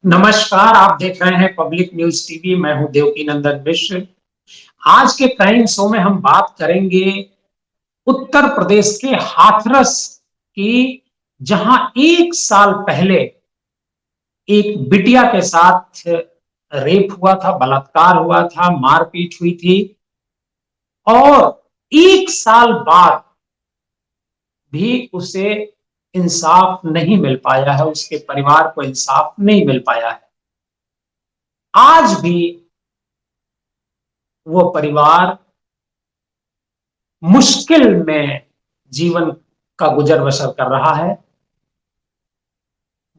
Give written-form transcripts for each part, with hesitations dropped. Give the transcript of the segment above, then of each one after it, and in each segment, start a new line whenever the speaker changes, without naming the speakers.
नमस्कार, आप देख रहे हैं पब्लिक न्यूज टीवी। मैं हूं देवकी नंदन मिश्र। आज के क्राइम शो में हम बात करेंगे उत्तर प्रदेश के हाथरस की, जहां 1 साल पहले एक बिटिया के साथ रेप हुआ था, बलात्कार हुआ था, मारपीट हुई थी। और 1 साल बाद भी उसे इंसाफ नहीं मिल पाया है, उसके परिवार को इंसाफ नहीं मिल पाया है। आज भी वो परिवार मुश्किल में जीवन का गुजर बसर कर रहा है।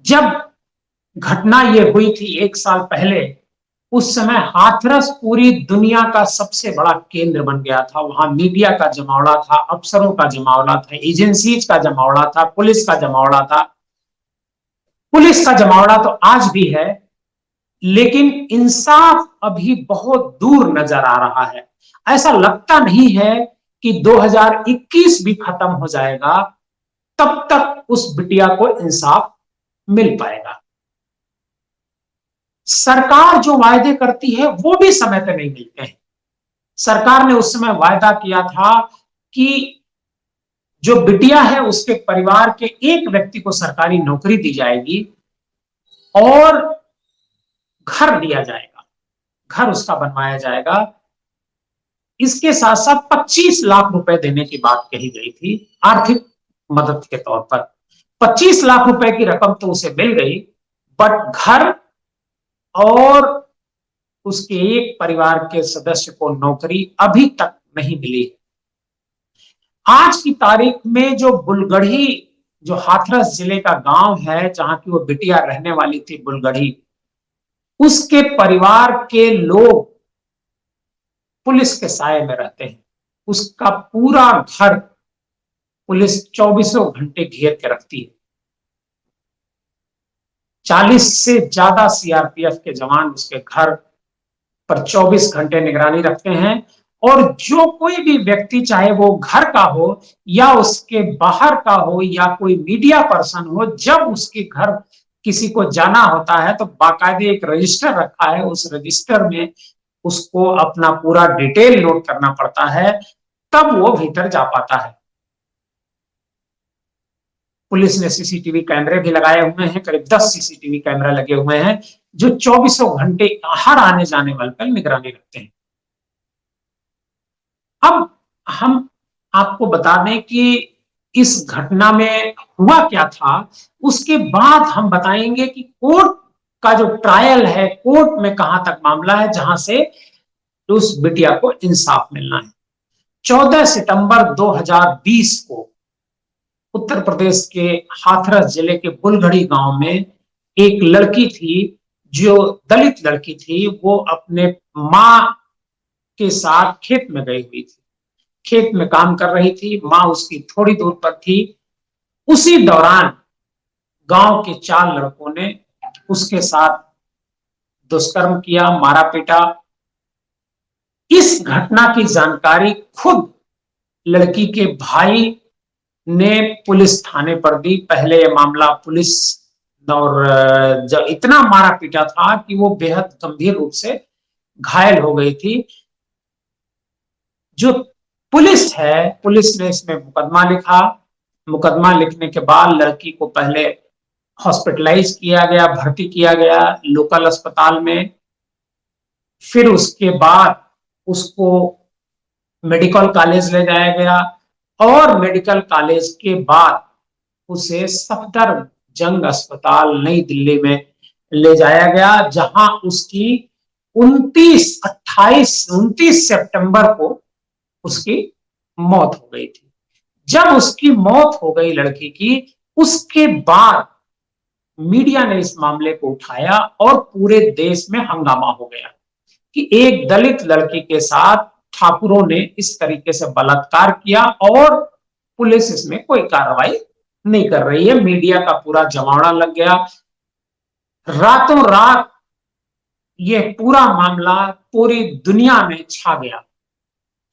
जब घटना ये हुई थी 1 साल पहले, उस समय हाथरस पूरी दुनिया का सबसे बड़ा केंद्र बन गया था। वहां मीडिया का जमावड़ा था, अफसरों का जमावड़ा था, एजेंसीज का जमावड़ा था, पुलिस का जमावड़ा था। पुलिस का जमावड़ा तो आज भी है, लेकिन इंसाफ अभी बहुत दूर नजर आ रहा है। ऐसा लगता नहीं है कि 2021 भी खत्म हो जाएगा तब तक उस बिटिया को इंसाफ मिल पाएगा। सरकार जो वायदे करती है वो भी समय पर नहीं मिलते हैं। सरकार ने उस समय वायदा किया था कि जो बिटिया है उसके परिवार के एक व्यक्ति को सरकारी नौकरी दी जाएगी और घर दिया जाएगा, घर उसका बनवाया जाएगा। इसके साथ साथ 25 लाख रुपए देने की बात कही गई थी आर्थिक मदद के तौर पर। 25 लाख रुपए की रकम तो उसे मिल गई, बट घर और उसके एक परिवार के सदस्य को नौकरी अभी तक नहीं मिली। आज की तारीख में जो बुलगढ़ी, जो हाथरस जिले का गांव है जहां की वो बिटिया रहने वाली थी, बुलगढ़ी, उसके परिवार के लोग पुलिस के साए में रहते हैं। उसका पूरा घर पुलिस 24 घंटे घेर के रखती है। 40 से ज्यादा सीआरपीएफ के जवान उसके घर पर 24 घंटे निगरानी रखते हैं। और जो कोई भी व्यक्ति, चाहे वो घर का हो या उसके बाहर का हो या कोई मीडिया पर्सन हो, जब उसके घर किसी को जाना होता है तो बाकायदे एक रजिस्टर रखा है। उस रजिस्टर में उसको अपना पूरा डिटेल नोट करना पड़ता है, तब वो भीतर जा पाता है। पुलिस ने सीसीटीवी कैमरे भी लगाए हुए हैं, करीब 10 सीसीटीवी कैमरा लगे हुए हैं जो 24 घंटे हर आने जाने वाले पर निगरानी रखते हैं। अब हम आपको बता दें कि इस घटना में हुआ क्या था, उसके बाद हम बताएंगे कि कोर्ट का जो ट्रायल है, कोर्ट में कहां तक मामला है जहां से उस बिटिया को इंसाफ मिलना है। 14 सितंबर 2020 को उत्तर प्रदेश के हाथरस जिले के बुलगढ़ी गांव में एक लड़की थी, जो दलित लड़की थी। वो अपने मां के साथ खेत में गई हुई थी, खेत में काम कर रही थी। मां उसकी थोड़ी दूर पर थी। उसी दौरान गांव के 4 लड़कों ने उसके साथ दुष्कर्म किया, मारा पीटा। इस घटना की जानकारी खुद लड़की के भाई ने पुलिस थाने पर दी। पहले यह मामला पुलिस, और जब इतना मारा पीटा था कि वो बेहद गंभीर रूप से घायल हो गई थी। जो पुलिस है, पुलिस ने इसमें मुकदमा लिखा। मुकदमा लिखने के बाद लड़की को पहले हॉस्पिटलाइज किया गया, भर्ती किया गया लोकल अस्पताल में। फिर उसके बाद उसको मेडिकल कॉलेज ले जाया गया और मेडिकल कॉलेज के बाद उसे सफदरजंग अस्पताल नई दिल्ली में ले जाया गया, जहां उसकी 29 सितंबर को उसकी मौत हो गई थी। जब उसकी मौत हो गई लड़की की, उसके बाद मीडिया ने इस मामले को उठाया और पूरे देश में हंगामा हो गया कि एक दलित लड़की के साथ ठाकुरों ने इस तरीके से बलात्कार किया और पुलिस इसमें कोई कार्रवाई नहीं कर रही है। मीडिया का पूरा जमावड़ा लग गया। रातों रात ये पूरा मामला पूरी दुनिया में छा गया।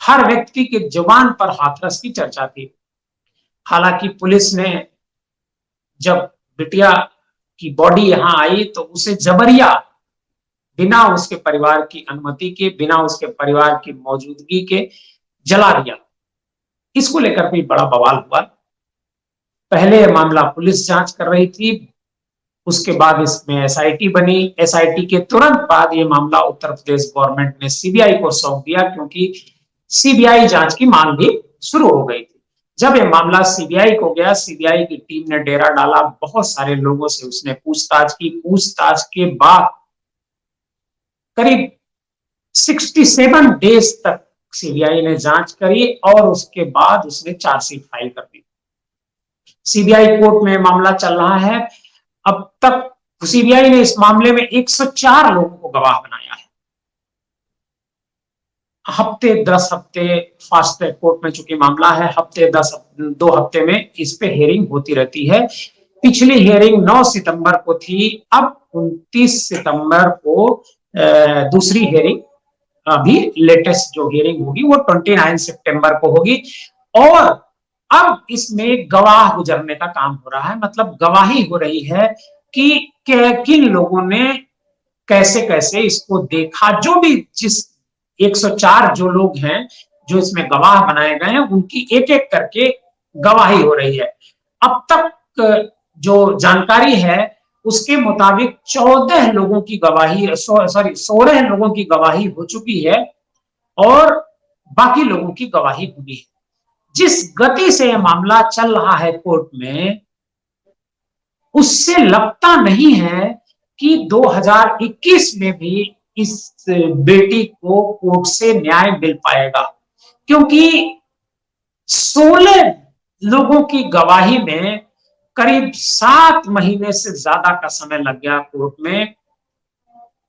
हर व्यक्ति के जुबान पर हाथरस की चर्चा थी। हालांकि पुलिस ने जब बिटिया की बॉडी यहाँ आई तो उसे जबरिया, बिना उसके परिवार की अनुमति के, बिना उसके परिवार की मौजूदगी के जला दिया। इसको लेकर भी बड़ा बवाल हुआ। पहले यह मामला पुलिस जांच कर रही थी, उसके बाद इसमें एसआईटी बनी। एसआईटी के तुरंत बाद ये मामला उत्तर प्रदेश गवर्नमेंट ने सीबीआई को सौंप दिया, क्योंकि सीबीआई जांच की मांग भी शुरू हो गई थी। जब ये मामला सीबीआई को गया, सीबीआई की टीम ने डेरा डाला, बहुत सारे लोगों से उसने पूछताछ की। पूछताछ के बाद करीब 67 डेज तक सीबीआई ने जांच करी और उसके बाद उसने चार्जशीट फाइल कर दी। सीबीआई कोर्ट में मामला चल रहा है। अब तक सीबीआई ने इस मामले में 104 लोगों को गवाह बनाया है। हफ्ते 10 हफ्ते फास्ट ट्रैक कोर्ट में चूंकि मामला है, हफ्ते 2 हफ्ते में इस पे हियरिंग होती रहती है। पिछली हियरिंग 9 सितंबर को थी, अब 29 सितंबर को दूसरी हियरिंग, अभी लेटेस्ट जो हियरिंग होगी वो 29 सितंबर को होगी। और अब इसमें गवाह गुजरने का काम हो रहा है, मतलब गवाही हो रही है कि किन लोगों ने कैसे कैसे इसको देखा। जो भी जिस 104 जो लोग हैं जो इसमें गवाह बनाए गए हैं, उनकी एक एक करके गवाही हो रही है। अब तक जो जानकारी है उसके मुताबिक 14 लोगों की गवाही, सॉरी 16 लोगों की गवाही हो चुकी है और बाकी लोगों की गवाही हुई है। जिस गति से यह मामला चल रहा है कोर्ट में, उससे लगता नहीं है कि 2021 में भी इस बेटी को कोर्ट से न्याय मिल पाएगा, क्योंकि 16 लोगों की गवाही में करीब 7 महीने से ज्यादा का समय लग गया कोर्ट में।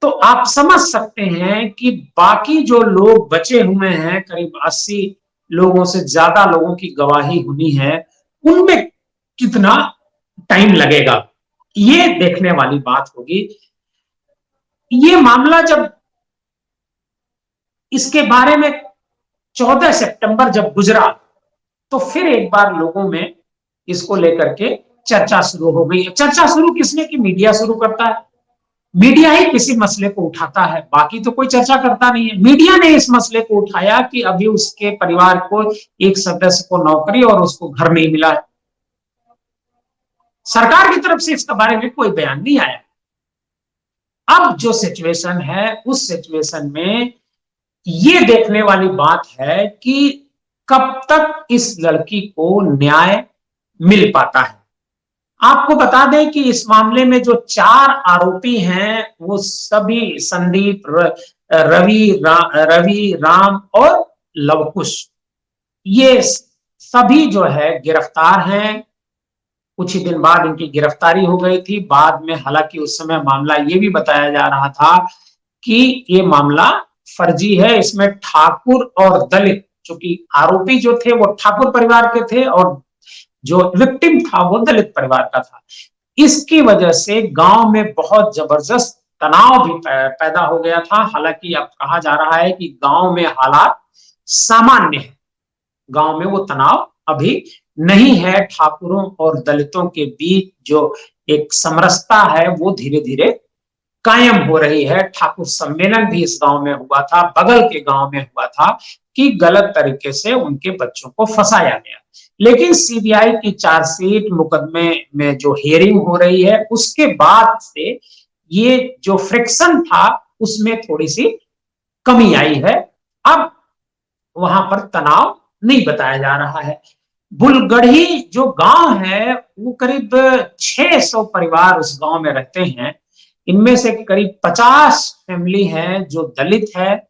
तो आप समझ सकते हैं कि बाकी जो लोग बचे हुए हैं, करीब 80 लोगों से ज्यादा लोगों की गवाही हुई है, उनमें कितना टाइम लगेगा, ये देखने वाली बात होगी। ये मामला जब, इसके बारे में 14 सितंबर जब गुजरा, तो फिर एक बार लोगों में इसको लेकर के चर्चा शुरू हो गई। चर्चा शुरू किसने की? मीडिया शुरू करता है। मीडिया ही किसी मसले को उठाता है, बाकी तो कोई चर्चा करता नहीं है। मीडिया ने इस मसले को उठाया कि अभी उसके परिवार को एक सदस्य को नौकरी और उसको घर नहीं मिला है। सरकार की तरफ से इसके बारे में कोई बयान नहीं आया। अब जो सिचुएशन है, उस सिचुएशन में ये देखने वाली बात है कि कब तक इस लड़की को न्याय मिल पाता है। आपको बता दें कि इस मामले में जो 4 आरोपी हैं वो सभी संदीप, रवि, राम और लवकुश, ये सभी जो है गिरफ्तार हैं। कुछ ही दिन बाद इनकी गिरफ्तारी हो गई थी। बाद में हालांकि उस समय मामला ये भी बताया जा रहा था कि ये मामला फर्जी है, इसमें ठाकुर और दलित, चूंकि आरोपी जो थे वो ठाकुर परिवार के थे और जो विक्टिम था वो दलित परिवार का था। इसकी वजह से गांव में बहुत जबरदस्त तनाव भी पैदा हो गया था। हालांकि अब कहा जा रहा है कि गांव में हालात सामान्य है, गांव में वो तनाव अभी नहीं है। ठाकुरों और दलितों के बीच जो एक समरसता है वो धीरे धीरे कायम हो रही है। ठाकुर सम्मेलन भी इस गांव में हुआ था, बगल के गांव में हुआ था, कि गलत तरीके से उनके बच्चों को फंसाया गया। लेकिन सीबीआई की चार्जशीट मुकदमे में जो हियरिंग हो रही है, उसके बाद से ये जो फ्रिक्शन था उसमें थोड़ी सी कमी आई है। अब वहां पर तनाव नहीं बताया जा रहा है। बुलगढ़ी जो गांव है वो करीब 600 परिवार उस गांव में रहते हैं। इनमें से करीब 50 फैमिली है जो दलित है।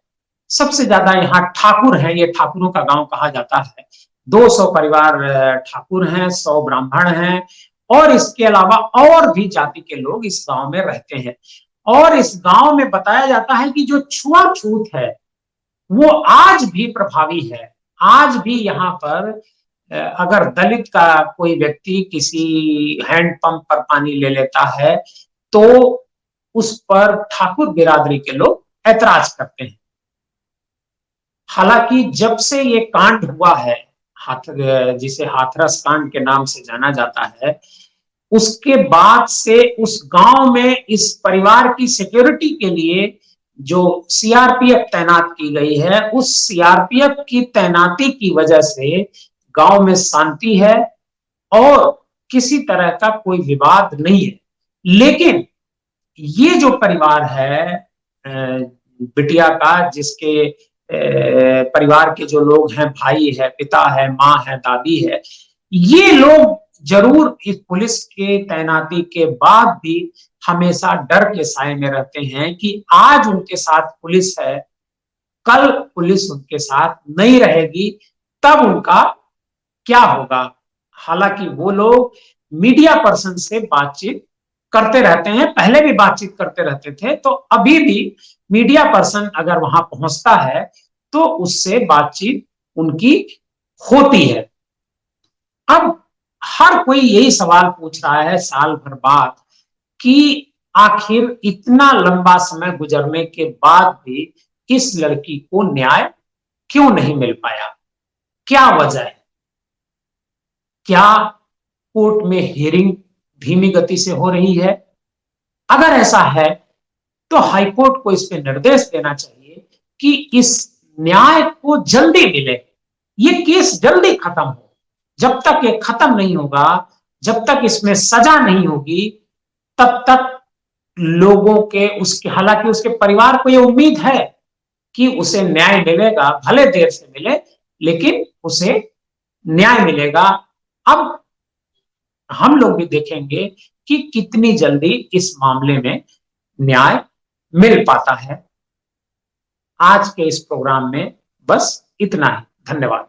सबसे ज्यादा यहाँ ठाकुर है, ये ठाकुरों का गांव कहा जाता है। 200 परिवार ठाकुर हैं, 100 ब्राह्मण हैं और इसके अलावा और भी जाति के लोग इस गांव में रहते हैं। और इस गांव में बताया जाता है कि जो छुआछूत है वो आज भी प्रभावी है। आज भी यहाँ पर अगर दलित का कोई व्यक्ति किसी हैंडपंप पर पानी ले लेता है तो उस पर ठाकुर बिरादरी के लोग ऐतराज करते हैं। हालांकि जब से ये कांड हुआ है, जिसे हाथरस कांड के नाम से जाना जाता है, उसके बाद से उस गांव में इस परिवार की सिक्योरिटी के लिए जो सीआरपीएफ तैनात की गई है, उस सीआरपीएफ की तैनाती की वजह से गांव में शांति है और किसी तरह का कोई विवाद नहीं है। लेकिन ये जो परिवार है बिटिया का, जिसके परिवार के जो लोग हैं, भाई है, पिता है, माँ है, दादी है, ये लोग जरूर इस पुलिस के तैनाती के बाद भी हमेशा डर के साए में रहते हैं कि आज उनके साथ पुलिस है, कल पुलिस उनके साथ नहीं रहेगी, तब उनका क्या होगा। हालांकि वो लोग मीडिया पर्सन से बातचीत करते रहते हैं, पहले भी बातचीत करते रहते थे, तो अभी भी मीडिया पर्सन अगर वहां पहुंचता है तो उससे बातचीत उनकी होती है। अब हर कोई यही सवाल पूछ रहा है साल भर बाद कि आखिर इतना लंबा समय गुजरने के बाद भी इस लड़की को न्याय क्यों नहीं मिल पाया, क्या वजह है? क्या कोर्ट में हियरिंग धीमी गति से हो रही है? अगर ऐसा है तो हाईकोर्ट को इस पे निर्देश देना चाहिए कि इस न्याय को जल्दी मिले, ये केस जल्दी खत्म हो। जब तक ये खत्म नहीं होगा, जब तक इसमें सजा नहीं होगी, तब तक लोगों के उसके, हालांकि उसके परिवार को ये उम्मीद है कि उसे न्याय मिलेगा, भले देर से मिले लेकिन उसे न्याय मिलेगा। अब हम लोग भी देखेंगे कि कितनी जल्दी इस मामले में न्याय मिल पाता है। आज के इस प्रोग्राम में बस इतना ही। धन्यवाद।